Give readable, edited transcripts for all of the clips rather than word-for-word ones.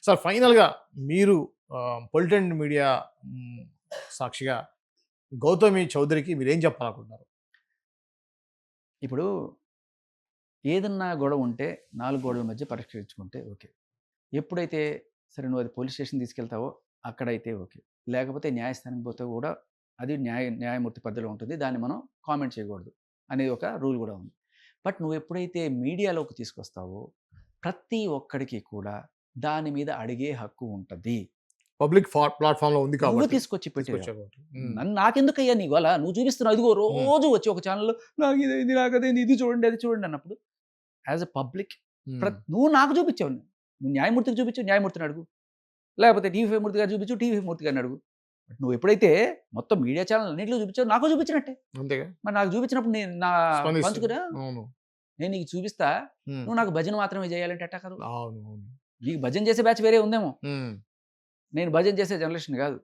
Sir ఫైనల్‌గా మీరు political media హ్మ్, సాక్షిగా గౌతమి చౌదరికి మీరేం చెప్పాలనుకుంటున్నారు? ఇప్పుడు ఏదన్నా గొడవ ఉంటే 4 గోడల మధ్య పరిష్కరించుకుంటే ఓకే. ఎప్పుడైతే సరే నువ్వు అది పోలీస్ స్టేషన్ తీసుకెళ్తావో అక్కడైతే ఓకే. లేకపోతే న్యాయస్థానానికి పోతే కూడా అది న్యాయమూర్తి పరిధిలో ఉంటుంది. దాన్ని మనం కామెంట్ చేయకూడదు అనేది ఒక రూల్ కూడా ఉంది. బట్ నువ్వు ఎప్పుడైతే మీడియాలోకి తీసుకొస్తావో ప్రతి ఒక్కడికి కూడా దాని మీద అడిగే హక్కు ఉంటది. పబ్లిక్ ప్లాట్‌ఫార్మ్‌లో ఉంది నువ్వు కాబట్టి తీసుకొచ్చి పెట్టావు. తీసుకొచ్చారు కాబట్టి. హ్మ్. నాకెందుకయ్యా నీ గోల? నువ్వు చూపిస్తున్నావు. అదిగో హ్మ్. రోజు వచ్చి ఒక ఛానెల్‌లో నాకిదైంది, నాకదైంది, ఇది చూడండి, అది చూడండి అన్నప్పుడు యాస్ ఎ పబ్లిక్ హ్మ్. నువ్వు నాకు చూపించావు. నువ్వు న్యాయమూర్తికి చూపించు, న్యాయమూర్తిని అడుగు. లేకపోతే టీవీ మూర్తి గారు చూపించు, టీవీ మూర్తి గారిని అడుగు. బట్ నువ్వు ఎప్పుడైతే మొత్తం మీడియా ఛానెల్ అన్నిట్లో చూపించావో నాకు చూపించినట్టే. అంతేగా. మరి నాకు చూపించినప్పుడు నేను స్పందిస్తారు. పంచుకురా, అవును. నేను నీకు చూపిస్తా. హ్మ్. నువ్వు నాకు భజన మాత్రమే చేయాలంటే ఎట్టా కాదు? అవును. అవును. నీకు భజన చేసే బ్యాచ్ వేరే ఉందేమో. హ్మ్. నేను భజన చేసే జర్నలిస్ట్‌ని కాదు.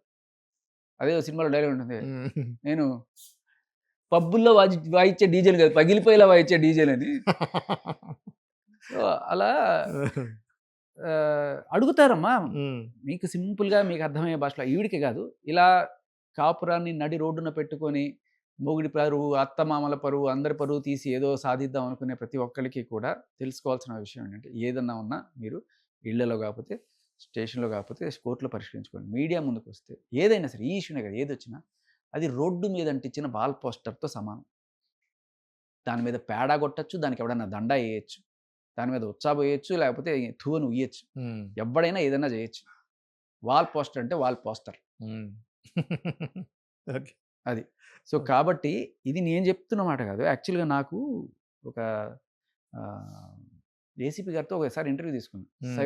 అదేదో సినిమాలో డైలాగ్ ఉంటుంది. హ్మ్. నేను పబ్బుల్లో వాయిచ్చే డీజేలు కాదు, పగిలిపోయేలా వాయిచ్చే డీజేలని. సో, అలా అడుగుతారమ్మా. హ్మ్. మీకు సింపుల్‌గా మీకు అర్థమయ్యే భాషలో ఈవిడికి కాదు. ఇలా కాపురాన్ని నడి రోడ్డున పెట్టుకొని మొగుడి పరువు, అత్తమామల పరువు, అందరి పరువు తీసి ఏదో సాధిద్దాం అనుకునే ప్రతి ఒక్కళ్ళకి కూడా తెలుసుకోవాల్సిన విషయం ఏంటంటే, ఏదన్నా ఉన్నా మీరు ఇళ్లలో కాకపోతే, స్టేషన్‌లో కాకపోతే కోర్ట్‌లో పరిష్కరించుకోండి. మీడియా ముందుకొస్తే ఏదైనా సరే, ఈ ఇష్యూనే కాదు ఏదొచ్చినా అది రోడ్డు మీద అంటించిన వాల్ పోస్టర్‌తో సమానం. దాని మీద పేడ కొట్టొచ్చు, దానికి ఎవడన్నా దండ ఎయచ్చు. దాని మీద ఉచ్చా బోయొచ్చు, లేకపోతే థూ అని ఉయ్యొచ్చు. హ్మ్. ఎవ్వడైనా ఏదైనా జేయొచ్చు. వాల్ పోస్టర్ అంటే వాల్ పోస్టర్. హ్మ్. ఓకే. అది. So, okay. కాబట్టి ఇది నేను జెప్తున్న మాట గాదు. యాక్చువల్‌గా నాకు ఒక ఆహ్, ఏసీపీ గారితో ఒకసారి ఇంటర్వ్యూ తీసుకున్నా. హ్మ్.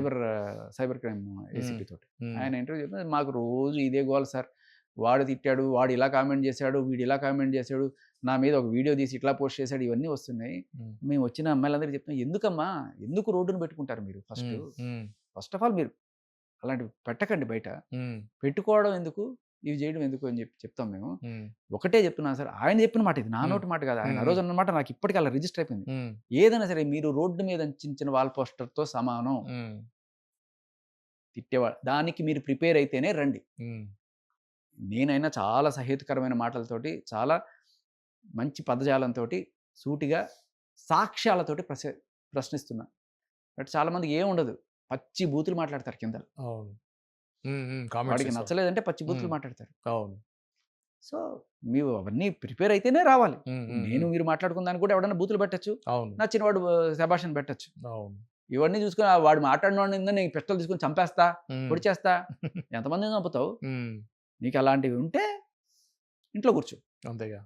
సైబర్ క్రైమ్ హ్మ్. ఏసీపీ తోటి. హ్మ్. ఆయన ఇంటర్వ్యూ చెప్తే మాకు రోజు ఇదే గోల సార్. వాడు తిట్టాడు, వాడు ఇలా కామెంట్ జేశాడు, వీడు ఇలా కామెంట్ జేశాడు, నా మీద ఒక వీడియో తీసి ఇట్లా పోస్ట్ చేశాడు, ఇవన్నీ వస్తున్నాయి. హ్మ్. మేము వచ్చిన అమ్మాయిలందరికీ చెప్తున్నాం, ఎందుకమ్మా? ఎందుకు రోడ్డున పెట్టుకుంటారు మీరు ఫస్టు? హ్మ్. హ్మ్. ఫస్ట్ ఆఫ్ ఆల్ మీరు అలాంటివి పెట్టకండి బయట. హ్మ్. పెట్టుకోవడం ఎందుకు? ఇవి చేయడం ఎందుకు అని చెప్తాం మేము. హ్మ్. ఒకటే చెప్తున్నాను సార్. ఆయన చెప్పిన మాట ఇది. నా హ్మ్. నోటి మాట కాదు. ఆయన ఆ హ్మ్. రోజు అన్న మాట నాకు ఇప్పటికి అలా రిజిస్టర్ అయిపోయింది. హ్మ్. ఏదైనా సరే మీరు రోడ్డు మీద అంటించిన వాల్ పోస్టర్‌తో సమానం. హ్మ్. దానికి మీరు ప్రిపేర్ అయితేనే రండి. హ్మ్. నేనైనా చాలా సహేతుకరమైన మాటలతోటి, చాలా మంచి పదజాలంతోటి, సూటిగా సాక్ష్యాలతోటి ప్రశ్నిస్తున్నా. బట్ చాలామందికి ఏముండదు. పచ్చి బూతులు మాట్లాడతారు కింద. అవును. హ్మ్. హ్మ్. కామెంట్స్ వాడికి చేసేవాళ్ళు. నచ్చలేదంటే పచ్చి హ్మ్. బూతులు మాట్లాడతారు. అవును. సో, మీరు అవన్నీ ప్రిపేర్ అయితేనే రావాలి. హ్మ్. ఇప్పుడు హ్మ్. నేను హ్మ్. మీరు మాట్లాడుకున్న దానికి కూడా ఎవడన్నా బూతులు పెట్టొచ్చు. అవును. నచ్చినవాడు శభాష్ పెట్టొచ్చు. అవును. ఇవన్నీ చూసుకొని వాడు మాట్లాడినోడిని నేను పిస్టల్ తీసుకొని చంపేస్తా, హ్మ్. పొడిచేస్తా. ఎంతమందిని చంపుతావు? హ్మ్. నీకు అలాంటివి ఉంటే ఇంట్లో కూర్చో. అంతేగా.